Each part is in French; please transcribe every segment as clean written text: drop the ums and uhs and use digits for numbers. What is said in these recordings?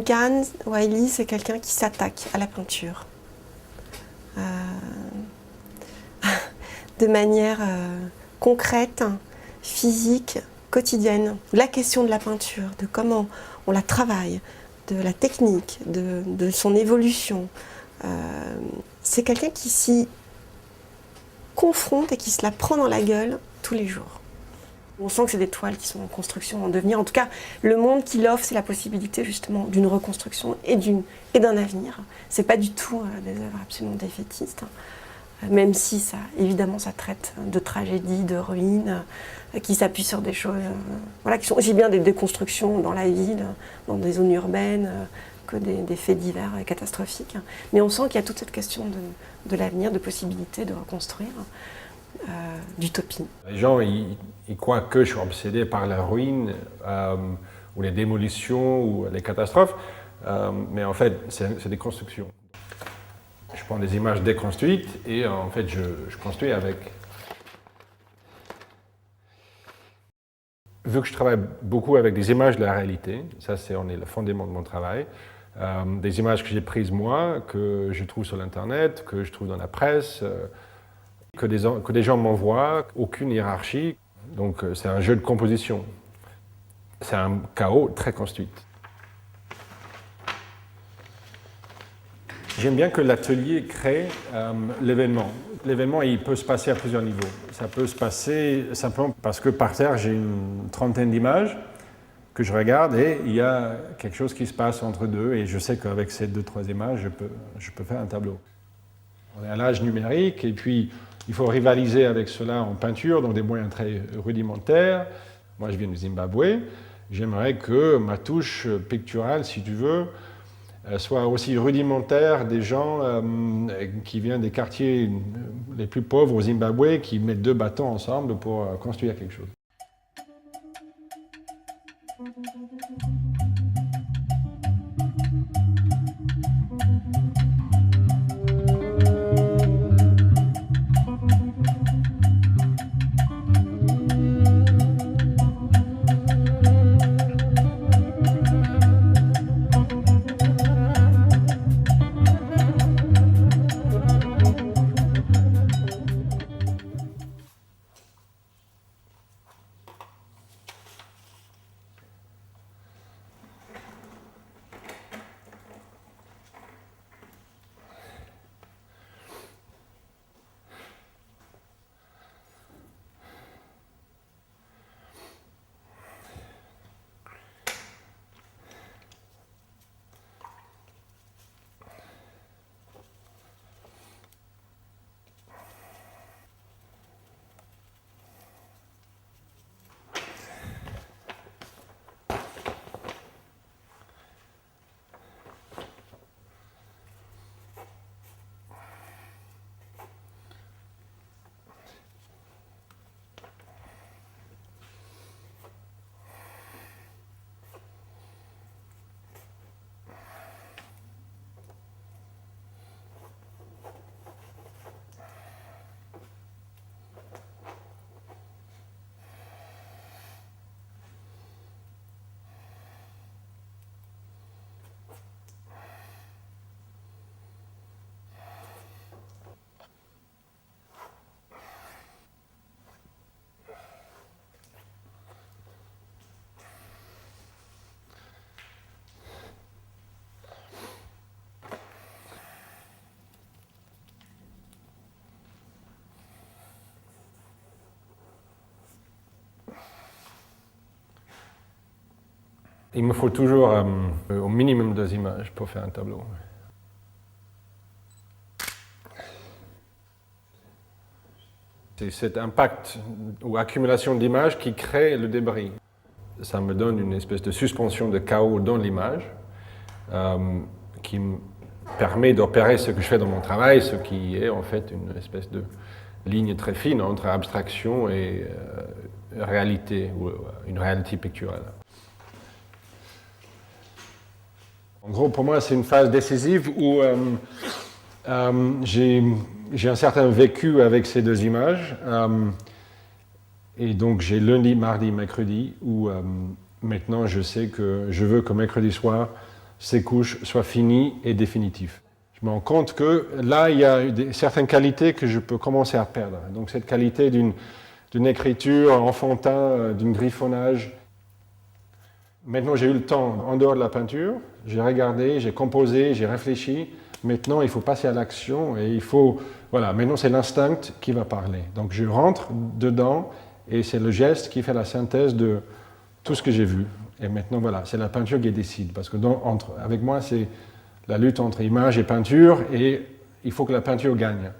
Morgan Wiley, c'est quelqu'un qui s'attaque à la peinture. De manière concrète, physique, quotidienne. La question de la peinture, de comment on la travaille, de la technique, de son évolution. C'est quelqu'un qui s'y confronte et qui se la prend dans la gueule tous les jours. On sent que c'est des toiles qui sont en construction, en devenir. En tout cas, le monde qu'il offre, c'est la possibilité justement d'une reconstruction et d'un avenir. C'est pas du tout des œuvres absolument défaitistes, même si ça, évidemment, ça traite de tragédies, de ruines, qui s'appuient sur des choses, voilà, qui sont aussi bien des déconstructions dans la ville, dans des zones urbaines, que des faits divers catastrophiques. Mais on sent qu'il y a toute cette question de l'avenir, de possibilité de reconstruire. D'utopie. Les gens, ils croient que je suis obsédé par la ruine ou les démolitions ou les catastrophes, mais en fait, c'est des constructions. Je prends des images déconstruites et en fait, je construis avec. Vu que je travaille beaucoup avec des images de la réalité, ça c'est le fondement de mon travail, des images que j'ai prises moi, que je trouve sur l'internet, que je trouve dans la presse, que des gens m'envoient, aucune hiérarchie. Donc c'est un jeu de composition. C'est un chaos très construit. J'aime bien que l'atelier crée l'événement. L'événement, il peut se passer à plusieurs niveaux. Ça peut se passer simplement parce que par terre, j'ai une trentaine d'images que je regarde et il y a quelque chose qui se passe entre deux et je sais qu'avec ces 2-3 images, je peux faire un tableau. On est à l'âge numérique et puis il faut rivaliser avec cela en peinture, donc des moyens très rudimentaires. Moi, je viens du Zimbabwe. J'aimerais que ma touche picturale, si tu veux, soit aussi rudimentaire des gens qui viennent des quartiers les plus pauvres au Zimbabwe, qui mettent 2 bâtons ensemble pour construire quelque chose. Il me faut toujours au minimum 2 images pour faire un tableau. C'est cet impact ou accumulation d'images qui crée le débris. Ça me donne une espèce de suspension de chaos dans l'image qui me permet d'opérer ce que je fais dans mon travail, ce qui est en fait une espèce de ligne très fine entre abstraction et réalité, ou une réalité picturale. En gros, pour moi, c'est une phase décisive où j'ai un certain vécu avec ces 2 images. Et donc, j'ai lundi, mardi, mercredi, où maintenant, je sais que je veux que mercredi soir, ces couches soient finies et définitives. Je me rends compte que là, il y a certaines qualités que je peux commencer à perdre. Donc cette qualité d'une écriture enfantin, d'un griffonnage. Maintenant, j'ai eu le temps, en dehors de la peinture, j'ai regardé, j'ai composé, j'ai réfléchi. Maintenant, il faut passer à l'action et il faut... Voilà, maintenant, c'est l'instinct qui va parler. Donc, je rentre dedans et c'est le geste qui fait la synthèse de tout ce que j'ai vu. Et maintenant, voilà, c'est la peinture qui décide. Parce que avec moi, c'est la lutte entre image et peinture et il faut que la peinture gagne.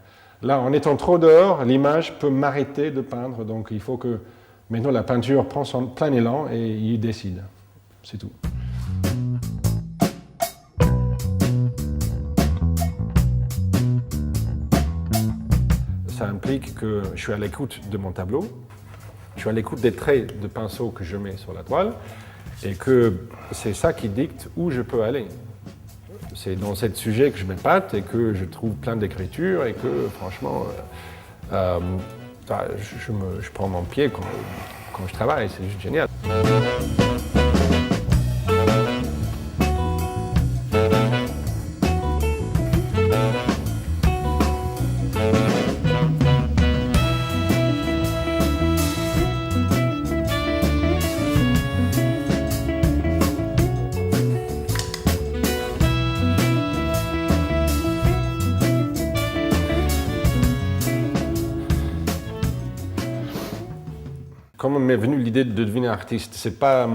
Là, en étant trop dehors, l'image peut m'arrêter de peindre. Donc, il faut que maintenant la peinture prend son plein élan et il décide. C'est tout. Ça implique que je suis à l'écoute de mon tableau, je suis à l'écoute des traits de pinceau que je mets sur la toile et que c'est ça qui dicte où je peux aller. C'est dans ce sujet que je m'épate et que je trouve plein d'écritures et que franchement, je prends mon pied quand je travaille, c'est juste génial. Comment m'est venue l'idée de devenir artiste? C'est pas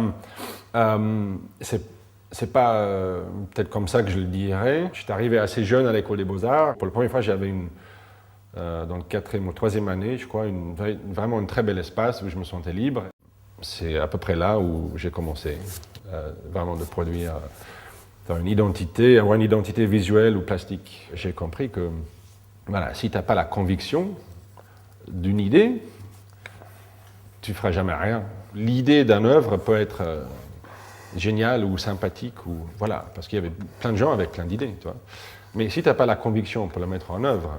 peut-être comme ça que je le dirais. Je suis arrivé assez jeune à l'école des Beaux-Arts. Pour la première fois, j'avais dans le 4e ou 3e année, je crois, vraiment un très bel espace où je me sentais libre. C'est à peu près là où j'ai commencé vraiment de produire avoir une identité visuelle ou plastique. J'ai compris que voilà, si tu n'as pas la conviction d'une idée, tu ne feras jamais rien. L'idée d'une œuvre peut être géniale ou sympathique, ou, voilà, parce qu'il y avait plein de gens avec plein d'idées. Tu vois. Mais si tu n'as pas la conviction pour la mettre en œuvre,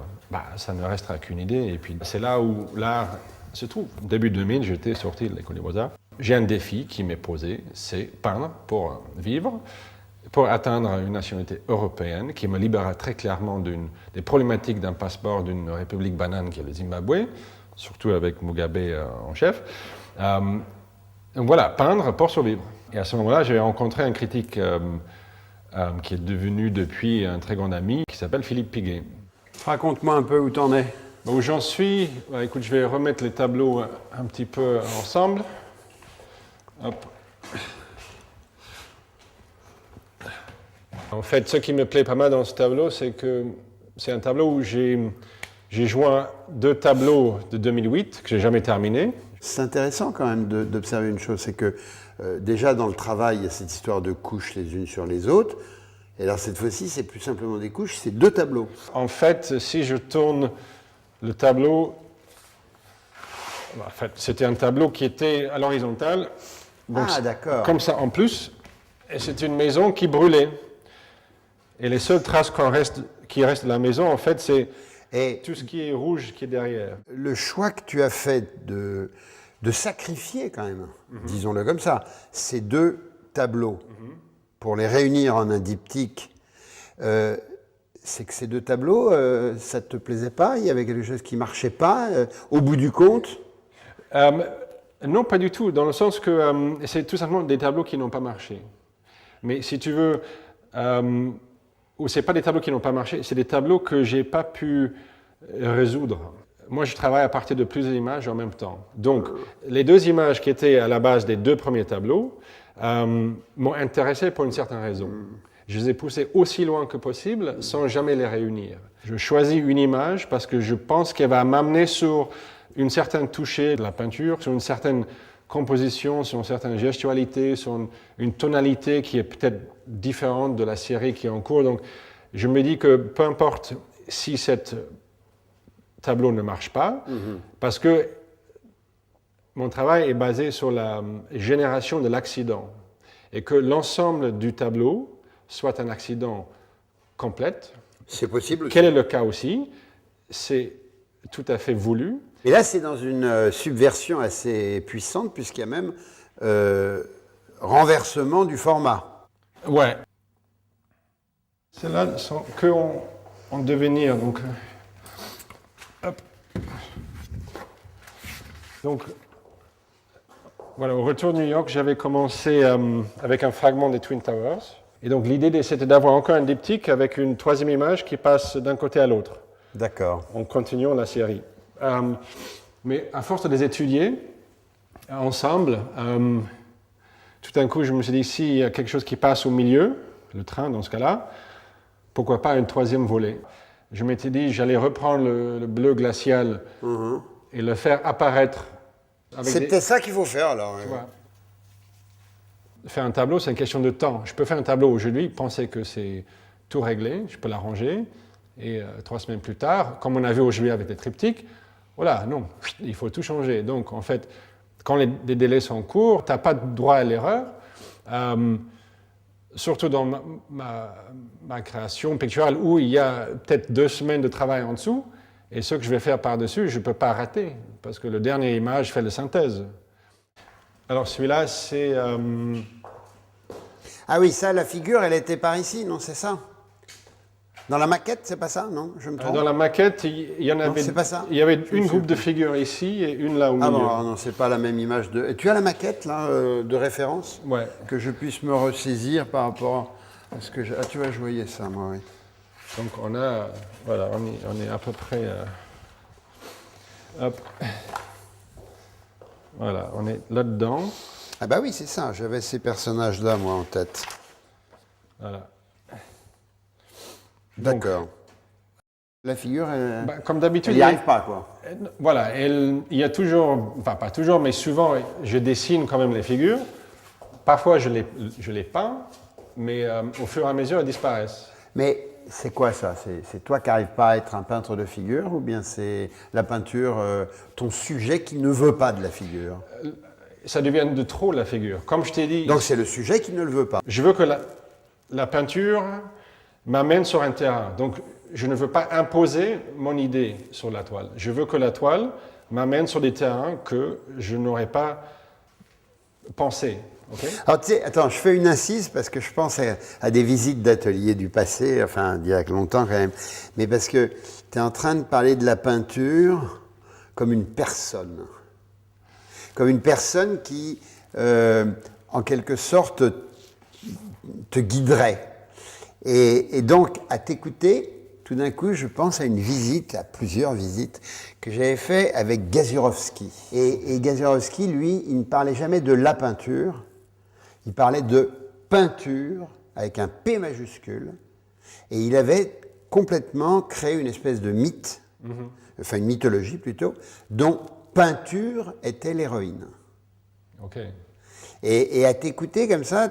ça ne restera qu'une idée. Et puis c'est là où l'art se trouve. Début 2000, j'étais sorti de l'école des Beaux-Arts. J'ai un défi qui m'est posé, c'est peindre pour vivre, pour atteindre une nationalité européenne qui me libérera très clairement des problématiques d'un passeport d'une république banane qui est le Zimbabwe, surtout avec Mugabe en chef. Donc voilà, peindre pour survivre. Et à ce moment-là, j'ai rencontré un critique qui est devenu depuis un très grand ami, qui s'appelle Philippe Piguet. Raconte-moi un peu où t'en es. Où j'en suis, écoute, je vais remettre les tableaux un petit peu ensemble. Hop. En fait, ce qui me plaît pas mal dans ce tableau, c'est que c'est un tableau où j'ai joint 2 tableaux de 2008 que j'ai jamais terminés. C'est intéressant quand même d'observer une chose, c'est que déjà dans le travail, il y a cette histoire de couches les unes sur les autres. Et alors cette fois-ci, c'est plus simplement des couches, c'est 2 tableaux. En fait, si je tourne le tableau, en fait, c'était un tableau qui était à l'horizontale. D'accord. Comme ça en plus, et c'est une maison qui brûlait. Et les seules traces qui restent de la maison, en fait, c'est tout ce qui est rouge qui est derrière. Le choix que tu as fait de sacrifier quand même, disons-le comme ça, ces 2 tableaux, pour les réunir en un diptyque, c'est que ces 2 tableaux, ça ne te plaisait pas? Il y avait quelque chose qui ne marchait pas au bout du compte? Non, pas du tout, dans le sens que c'est tout simplement des tableaux qui n'ont pas marché. Mais si tu veux, ou ce n'est pas des tableaux qui n'ont pas marché, c'est des tableaux que je n'ai pas pu résoudre. Moi, je travaille à partir de plusieurs images en même temps. Donc, les 2 images qui étaient à la base des 2 premiers tableaux m'ont intéressé pour une certaine raison. Je les ai poussés aussi loin que possible sans jamais les réunir. Je choisis une image parce que je pense qu'elle va m'amener sur une certaine toucher de la peinture, sur une certaine composition, sur une certaine gestualité, sur une tonalité qui est peut-être différente de la série qui est en cours. Donc, je me dis que peu importe si cet tableau ne marche pas, parce que mon travail est basé sur la génération de l'accident, et que l'ensemble du tableau soit un accident complet. C'est possible. Quel est le cas aussi? C'est tout à fait voulu. Et là, c'est dans une subversion assez puissante, puisqu'il y a même renversement du format. Ouais. Celles-là sont que en devenir. Donc, hop. Donc, voilà, au retour de New York, j'avais commencé avec un fragment des Twin Towers. Et donc, l'idée, c'était d'avoir encore un diptyque avec une troisième image qui passe d'un côté à l'autre. D'accord. En continuant la série. Mais à force de les étudier ensemble, tout d'un coup, je me suis dit, s'il y a quelque chose qui passe au milieu, le train dans ce cas-là, pourquoi pas un troisième volet? Je m'étais dit, j'allais reprendre le bleu glacial et le faire apparaître. C'est peut-être ça qu'il faut faire alors. Tu vois, faire un tableau, c'est une question de temps. Je peux faire un tableau aujourd'hui, penser que c'est tout réglé, je peux l'arranger, et 3 semaines plus tard, comme on a vu aujourd'hui avec les triptyques, voilà, non, il faut tout changer. Donc, en fait, quand les délais sont courts, tu n'as pas de droit à l'erreur. Surtout dans ma création picturale, où il y a peut-être 2 semaines de travail en dessous, et ce que je vais faire par-dessus, je ne peux pas rater, parce que le dernier image fait la synthèse. Alors, celui-là, c'est... Ah oui, ça, la figure, elle était par ici, non, c'est ça? Dans la maquette, c'est pas ça, non? Je me trompe? Dans la maquette, il y en avait... Non, c'est pas ça? Il y avait une groupe de figures ici et une là au milieu. Ah bon, non, c'est pas la même image de... Et tu as la maquette, là, de référence? Ouais. Que je puisse me ressaisir par rapport à ce que j'ai... Ah, tu vois, je voyais ça, moi, oui. Donc, on a... Voilà, on est à peu près... Hop. Voilà, on est là-dedans. Ah bah oui, c'est ça, j'avais ces personnages-là, moi, en tête. Voilà. D'accord. La figure, elle... Comme d'habitude... Elle n'y arrive pas, quoi. Voilà, il y a toujours... Enfin, pas toujours, mais souvent, je dessine quand même les figures. Parfois, je les peins, mais au fur et à mesure, elles disparaissent. Mais c'est quoi ça? C'est toi qui n'arrives pas à être un peintre de figure, ou bien c'est la peinture, ton sujet qui ne veut pas de la figure? Ça devient de trop, la figure. Comme je t'ai dit... Donc c'est le sujet qui ne le veut pas. Je veux que la peinture m'amène sur un terrain. Donc, je ne veux pas imposer mon idée sur la toile. Je veux que la toile m'amène sur des terrains que je n'aurais pas pensé. Okay? Alors, tu sais, attends, je fais une incise parce que je pense à des visites d'ateliers du passé, enfin, d'il y a longtemps quand même. Mais parce que tu es en train de parler de la peinture comme une personne. Comme une personne qui, en quelque sorte, te guiderait. Et donc, à t'écouter, tout d'un coup, je pense à une visite, à plusieurs visites, que j'avais fait avec Gazurovski. Et Gazurovski, lui, il ne parlait jamais de la peinture, il parlait de peinture, avec un P majuscule, et il avait complètement créé une espèce de mythe, enfin une mythologie plutôt, dont peinture était l'héroïne. Okay. Et à t'écouter comme ça,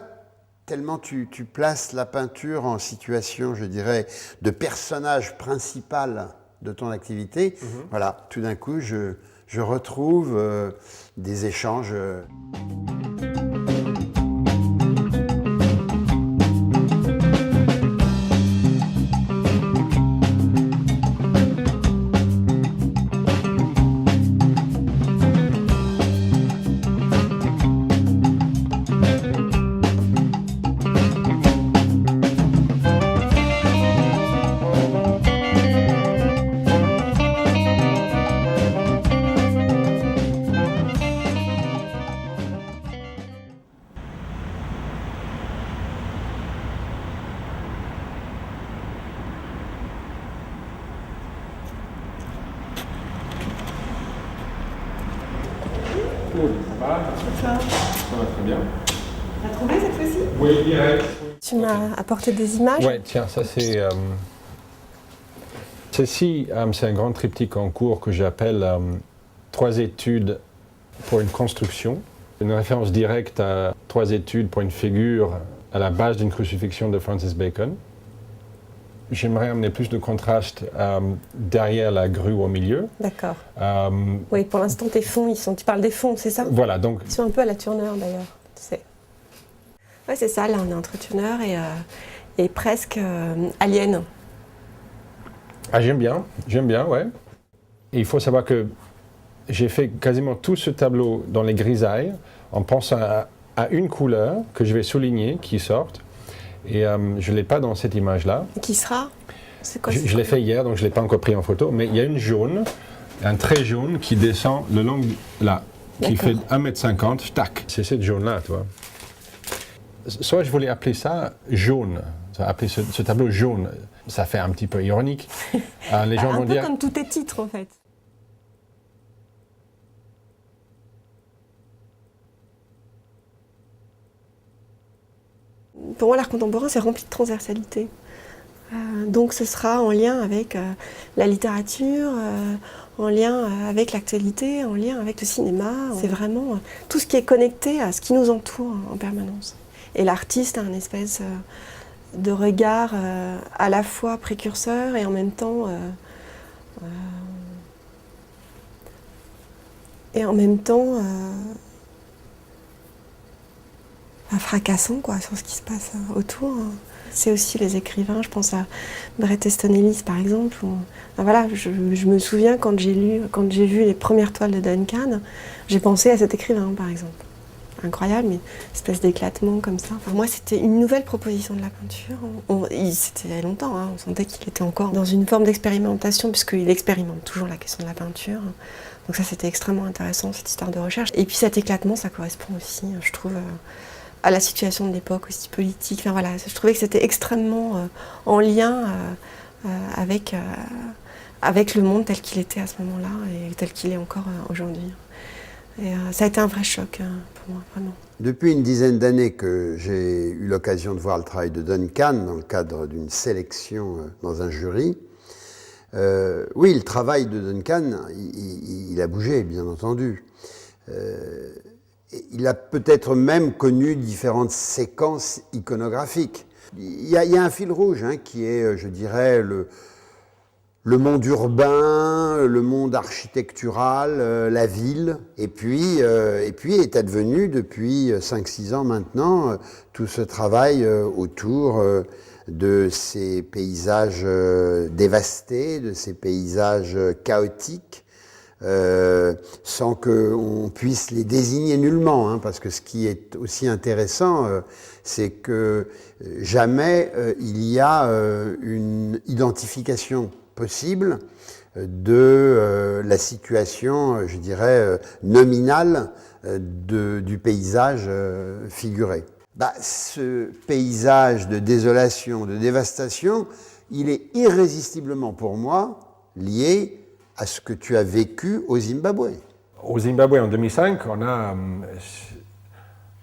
tellement tu places la peinture en situation, je dirais, de personnage principal de ton activité, voilà, tout d'un coup, je retrouve des échanges. Ça va très bien. Tu as trouvé cette fois-ci? Oui, direct. Tu m'as apporté des images? Oui, tiens, ça c'est... Ceci, c'est un grand triptyque en cours que j'appelle 3 études pour une construction. Une référence directe à 3 études pour une figure à la base d'une crucifixion de Francis Bacon. J'aimerais amener plus de contraste derrière la grue au milieu. D'accord. Oui, pour l'instant, tes fonds, tu parles des fonds, c'est ça? Voilà, donc... Ils sont un peu à la Turner, d'ailleurs, tu sais. Oui, c'est ça, là, on est entre Turner et presque Alien. Ah, j'aime bien, ouais. Et il faut savoir que j'ai fait quasiment tout ce tableau dans les grisailles en pensant à une couleur que je vais souligner, qui sorte. Et je ne l'ai pas dans cette image-là. Qui sera? C'est quoi, Je l'ai fait hier, donc je ne l'ai pas encore pris en photo, mais il y a une jaune, un trait jaune qui descend le long là, qui fait 1,50 m, tac. C'est cette jaune-là, tu vois. Soit je voulais appeler ça jaune, appeler ce tableau jaune, ça fait un petit peu ironique. Les gens vont un peu dire... comme tous tes titres, en fait. Pour moi, l'art contemporain, c'est rempli de transversalité. Donc ce sera en lien avec la littérature, en lien avec l'actualité, en lien avec le cinéma. C'est vraiment tout ce qui est connecté à ce qui nous entoure en permanence. Et l'artiste a un espèce de regard à la fois précurseur et en même temps fracassant quoi, sur ce qui se passe autour. C'est aussi les écrivains, je pense à Bret Easton Ellis par exemple. Voilà, je me souviens quand j'ai vu les premières toiles de Duncan, j'ai pensé à cet écrivain par exemple. Incroyable, mais une espèce d'éclatement comme ça. Enfin, moi, c'était une nouvelle proposition de la peinture. C'était il y a longtemps, hein, on sentait qu'il était encore dans une forme d'expérimentation, puisqu'il expérimente toujours la question de la peinture. Donc ça, c'était extrêmement intéressant, cette histoire de recherche. Et puis cet éclatement, ça correspond aussi, je trouve, à la situation de l'époque, aussi politique. Enfin, voilà, je trouvais que c'était extrêmement en lien avec le monde tel qu'il était à ce moment-là et tel qu'il est encore aujourd'hui. Et ça a été un vrai choc pour moi, vraiment. Depuis une dizaine d'années que j'ai eu l'occasion de voir le travail de Duncan dans le cadre d'une sélection dans un jury, oui, le travail de Duncan, il a bougé, bien entendu. Il a peut-être même connu différentes séquences iconographiques. Il y a un fil rouge qui est, je dirais, le monde urbain, le monde architectural, la ville, et puis est advenu depuis 5-6 ans maintenant tout ce travail autour de ces paysages dévastés, de ces paysages chaotiques, sans qu'on puisse les désigner nullement, parce que ce qui est aussi intéressant, c'est que jamais il y a une identification possible de la situation, je dirais, nominale du paysage figuré. Ce paysage de désolation, de dévastation, il est irrésistiblement pour moi lié à ce que tu as vécu au Zimbabwe. Au Zimbabwe, en 2005, on a,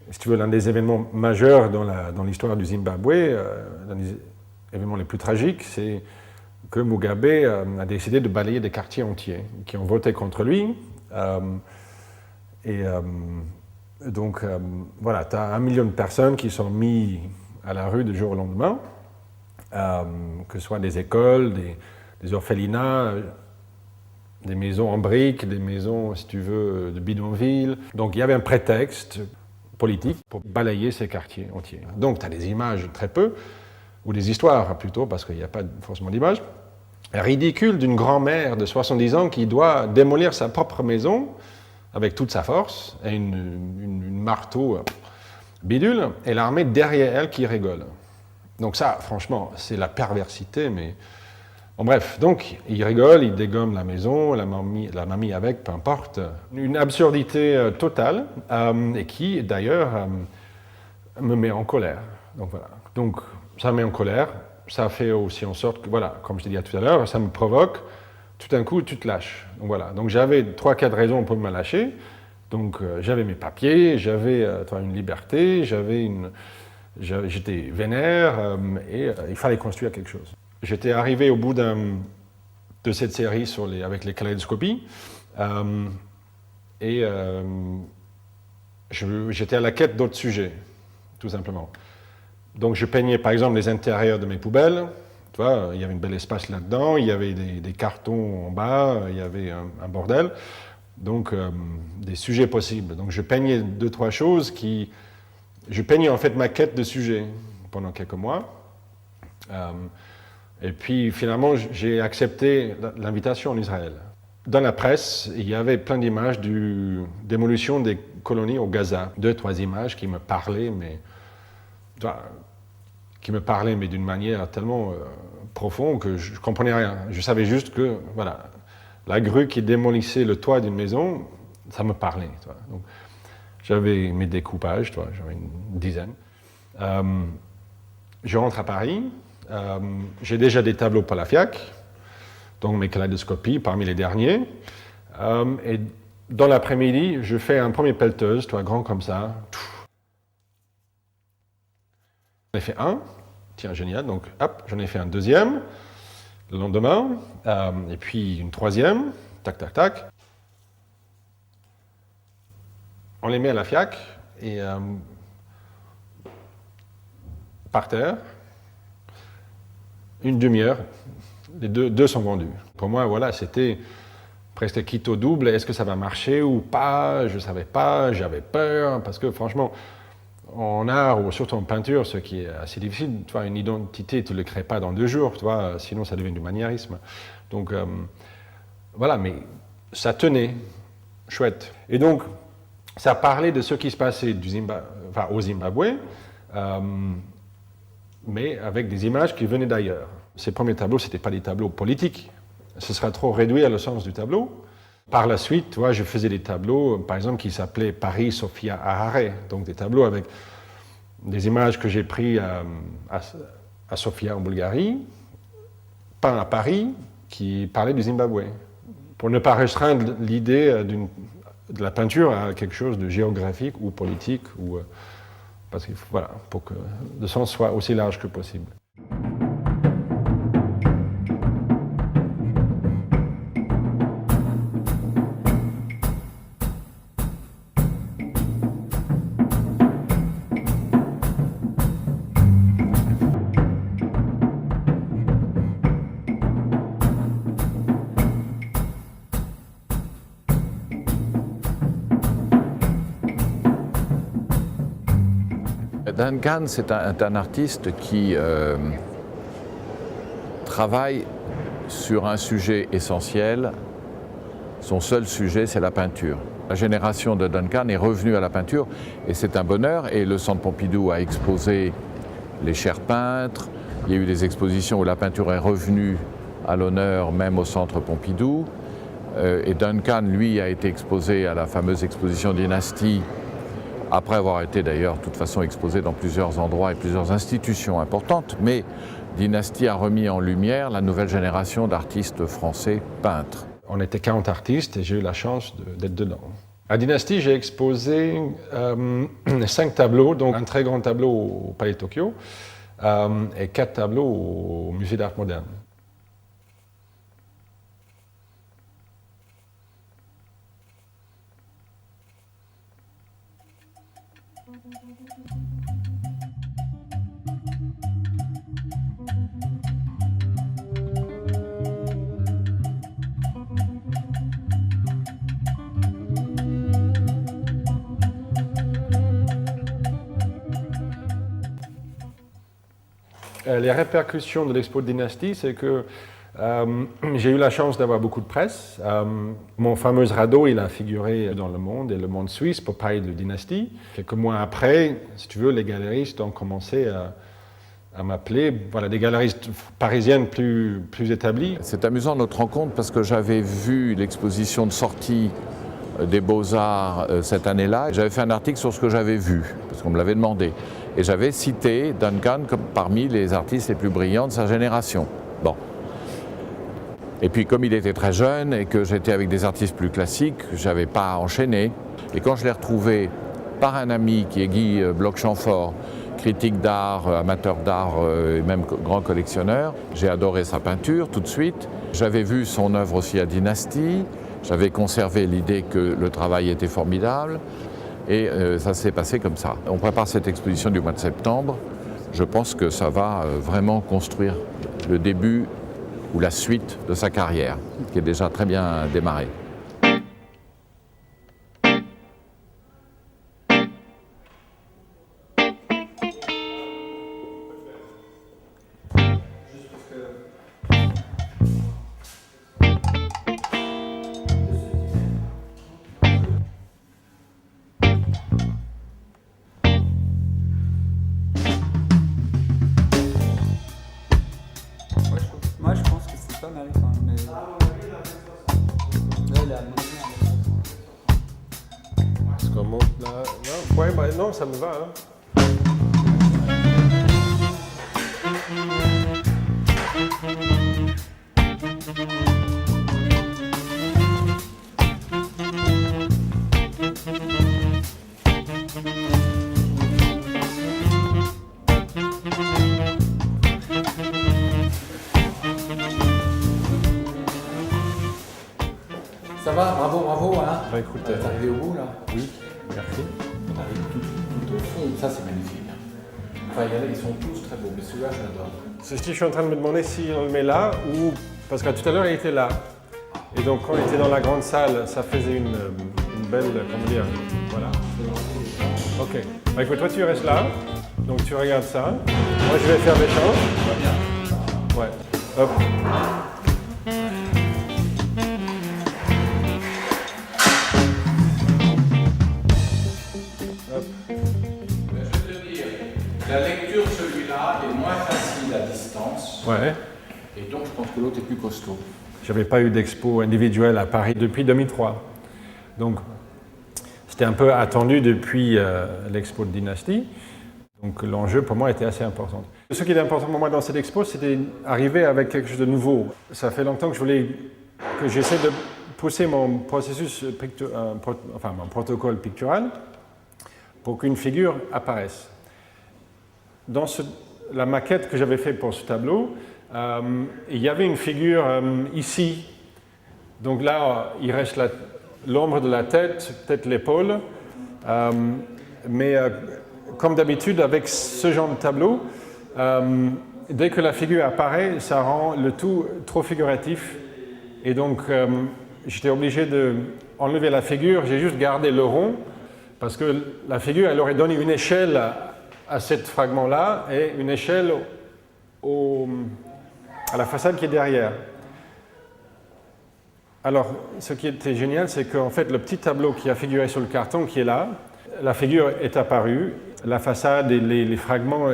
si tu veux, l'un des événements majeurs dans l'histoire du Zimbabwe, l'un des événements les plus tragiques, c'est que Mugabe a décidé de balayer des quartiers entiers qui ont voté contre lui. Donc, voilà, tu as 1 million de personnes qui sont mises à la rue du jour au lendemain, que ce soit des écoles, des orphelinats, des maisons en briques, des maisons, si tu veux, de bidonville. Donc, il y avait un prétexte politique pour balayer ces quartiers entiers. Donc, tu as des images très peu, ou des histoires plutôt, parce qu'il n'y a pas forcément d'images, ridicules d'une grand-mère de 70 ans qui doit démolir sa propre maison avec toute sa force, et une marteau bidule, et l'armée derrière elle qui rigole. Donc ça, franchement, c'est la perversité, mais... Bon, bref, donc, il rigole, il dégomme la maison, la mamie avec, peu importe. Une absurdité totale, et qui, d'ailleurs, me met en colère. Donc, voilà. Donc, ça me met en colère, ça fait aussi en sorte que, voilà, comme je t'ai dit tout à l'heure, ça me provoque, tout d'un coup, tu te lâches. Donc, voilà. Donc, j'avais 3-4 raisons pour me lâcher. Donc, j'avais mes papiers, j'avais une liberté, j'étais vénère, et il fallait construire quelque chose. J'étais arrivé au bout de cette série avec les kaléidoscopies, et j'étais à la quête d'autres sujets, tout simplement. Donc je peignais par exemple les intérieurs de mes poubelles, tu vois, il y avait un bel espace là-dedans, il y avait des cartons en bas, il y avait un bordel, donc des sujets possibles. Donc je peignais 2-3 choses je peignais en fait ma quête de sujets pendant quelques mois. Et puis finalement, j'ai accepté l'invitation en Israël. Dans la presse, il y avait plein d'images de démolition des colonies au Gaza. 2-3 images qui me parlaient, mais qui me parlaient, mais d'une manière tellement profonde que je ne comprenais rien. Je savais juste que, voilà, la grue qui démolissait le toit d'une maison, ça me parlait. Tu vois. Donc, j'avais mes découpages, tu vois, j'avais une dizaine. Je rentre à Paris, j'ai déjà des tableaux pour la FIAC, donc mes kaléidoscopies parmi les derniers. Et dans l'après-midi, je fais un premier pelleteuse, tu vois, grand comme ça. J'en ai fait un, tiens, génial, donc hop, j'en ai fait un deuxième, le lendemain, et puis une troisième, tac, tac, tac. On les met à la FIAC, et par terre, une demi-heure, les deux sont vendus. Pour moi, voilà, c'était presque quitte au double. Est-ce que ça va marcher ou pas? Je ne savais pas, j'avais peur, parce que franchement, en art, ou surtout en peinture, ce qui est assez difficile, tu vois, une identité, tu ne le crées pas dans 2 jours, tu vois, sinon ça devient du maniérisme. Donc, voilà, mais ça tenait, chouette. Et donc, ça parlait de ce qui se passait au Zimbabwe, mais avec des images qui venaient d'ailleurs. Ces premiers tableaux, ce n'étaient pas des tableaux politiques. Ce serait trop réduit à le sens du tableau. Par la suite, tu vois, je faisais des tableaux, par exemple, qui s'appelaient Paris, Sofia, Harare. Donc des tableaux avec des images que j'ai prises à Sofia, en Bulgarie, peints à Paris, qui parlaient du Zimbabwe. Pour ne pas restreindre l'idée de la peinture à quelque chose de géographique ou politique, parce qu'il faut, voilà, pour que le sens soit aussi large que possible. Duncan, c'est un artiste qui travaille sur un sujet essentiel. Son seul sujet, c'est la peinture. La génération de Duncan est revenue à la peinture et c'est un bonheur. Et le Centre Pompidou a exposé les chers peintres. Il y a eu des expositions où la peinture est revenue à l'honneur, même au Centre Pompidou. Et Duncan, lui, a été exposé à la fameuse exposition Dynastie, après avoir été d'ailleurs de toute façon exposé dans plusieurs endroits et plusieurs institutions importantes, mais Dynastie a remis en lumière la nouvelle génération d'artistes français peintres. On était 40 artistes et j'ai eu la chance d'être dedans. À Dynastie, j'ai exposé 5 tableaux, donc un très grand tableau au Palais de Tokyo et 4 tableaux au Musée d'Art Moderne. Les répercussions de l'Expo de Dynastie, c'est que j'ai eu la chance d'avoir beaucoup de presse. Mon fameux radeau, il a figuré dans Le Monde et Le Monde suisse pour parler de Dynastie. Quelques mois après, si tu veux, les galeristes ont commencé à m'appeler, voilà, des galeristes parisiennes plus établies. C'est amusant notre rencontre parce que j'avais vu l'exposition de sortie des Beaux-Arts cette année-là. J'avais fait un article sur ce que j'avais vu, parce qu'on me l'avait demandé. Et j'avais cité Duncan comme parmi les artistes les plus brillants de sa génération. Bon. Et puis comme il était très jeune et que j'étais avec des artistes plus classiques, je n'avais pas enchaîné. Et quand je l'ai retrouvé par un ami qui est Guy Bloch-Chamfort, critique d'art, amateur d'art et même grand collectionneur, j'ai adoré sa peinture tout de suite. J'avais vu son œuvre aussi à Dynastie, j'avais conservé l'idée que le travail était formidable. Et ça s'est passé comme ça. On prépare cette exposition du mois de septembre. Je pense que ça va vraiment construire le début ou la suite de sa carrière, qui est déjà très bien démarrée. Alexandre. Mais... Là, il a Est-ce qu'on monte là? Non, ouais, bah, non, ça me va. Hein. Ça va, bravo, hein. Bah, écoute, T'es arrivé au bout, là? oui, merci. T'arrives tout au fond. Ça, c'est magnifique. Enfin, ils sont tous très beaux, mais celui-là, je l'adore. Ceci, je suis en train de me demander si on le met là ou... Parce que tout à l'heure, il était là. Et donc, quand il était dans la grande salle, ça faisait une belle... Comment dire? Voilà. Ok. Bah, écoute, toi, tu restes là. Donc, tu regardes ça. Moi, je vais faire l'échange. Ouais. Hop. La lecture, celui-là, est moins facile à distance. Ouais. Et donc, je pense que l'autre est plus costaud. J'avais pas eu d'expo individuelle à Paris depuis 2003. Donc, c'était un peu attendu depuis l'expo de Dynastie. Donc, l'enjeu pour moi était assez important. Ce qui était important pour moi dans cette expo, c'était d'arriver avec quelque chose de nouveau. Ça fait longtemps que j'essaie de pousser mon processus, mon protocole pictural pour qu'une figure apparaisse. Dans la maquette que j'avais faite pour ce tableau, il y avait une figure ici. Donc là, il reste l'ombre de la tête, peut-être l'épaule. Mais comme d'habitude, avec ce genre de tableau, dès que la figure apparaît, ça rend le tout trop figuratif. Et donc, j'étais obligé d'enlever la figure. J'ai juste gardé le rond, parce que la figure, elle aurait donné une échelle à ce fragment-là et une échelle à la façade qui est derrière. Alors, ce qui était génial, c'est qu'en fait, le petit tableau qui a figuré sur le carton qui est là, la figure est apparue, la façade et les fragments,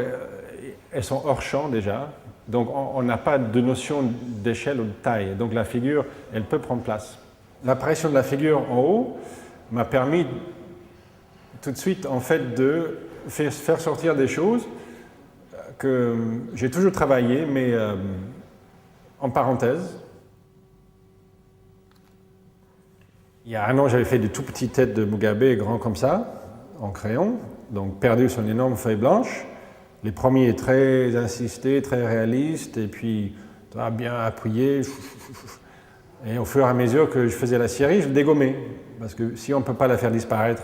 elles sont hors champ déjà, donc on n'a pas de notion d'échelle ou de taille, donc la figure, elle peut prendre place. L'apparition de la figure en haut m'a permis tout de suite, en fait, de faire sortir des choses que j'ai toujours travaillé, mais en parenthèse. Il y a un an, j'avais fait des tout petites têtes de Mugabe, grands comme ça, en crayon, donc perdu sur une énorme feuille blanche. Les premiers très insistés, très réalistes, et puis bien appuyés. Et au fur et à mesure que je faisais la série, je le dégommais. Parce que si on ne peut pas la faire disparaître,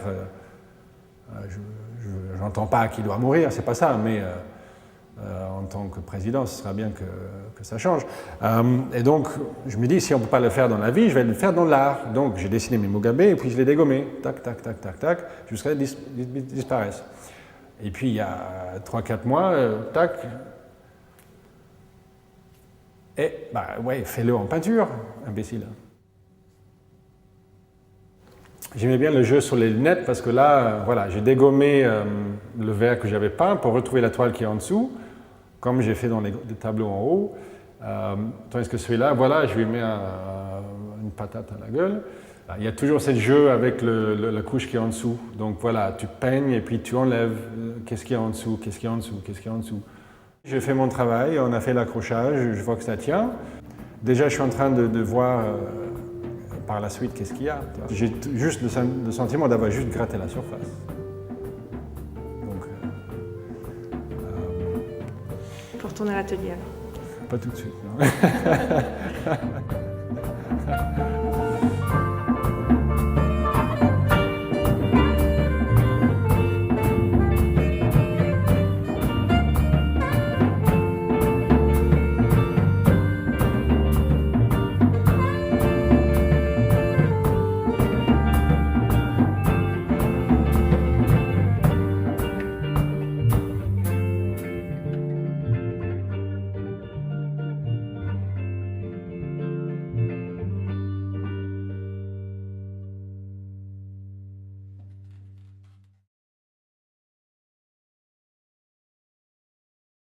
je n'entends pas qu'il doit mourir, c'est pas ça, mais en tant que président, ce sera bien que ça change. Et donc, je me dis, si on ne peut pas le faire dans la vie, je vais le faire dans l'art. Donc, j'ai dessiné mes Mugabe et puis je les dégommé, tac, tac, tac, tac, tac, jusqu'à ce qu'ils disparaissent. Et puis, il y a 3-4 mois, tac, et, ouais, fais-le en peinture, imbécile. J'aimais bien le jeu sur les lunettes parce que là, voilà, j'ai dégommé le verre que j'avais peint pour retrouver la toile qui est en dessous, comme j'ai fait dans les tableaux en haut. Tandis que celui-là, voilà, je lui mets une patate à la gueule. Il y a toujours ce jeu avec la couche qui est en dessous. Donc voilà, tu peignes et puis tu enlèves qu'est-ce qu'il y a en dessous, qu'est-ce qu'il y a en dessous, qu'est-ce qu'il y a en dessous. J'ai fait mon travail, on a fait l'accrochage, je vois que ça tient. Déjà, je suis en train de voir par la suite qu'est-ce qu'il y a. J'ai juste le sentiment d'avoir juste gratté la surface. Donc, Pour retourner à l'atelier alors. pas tout de suite, non.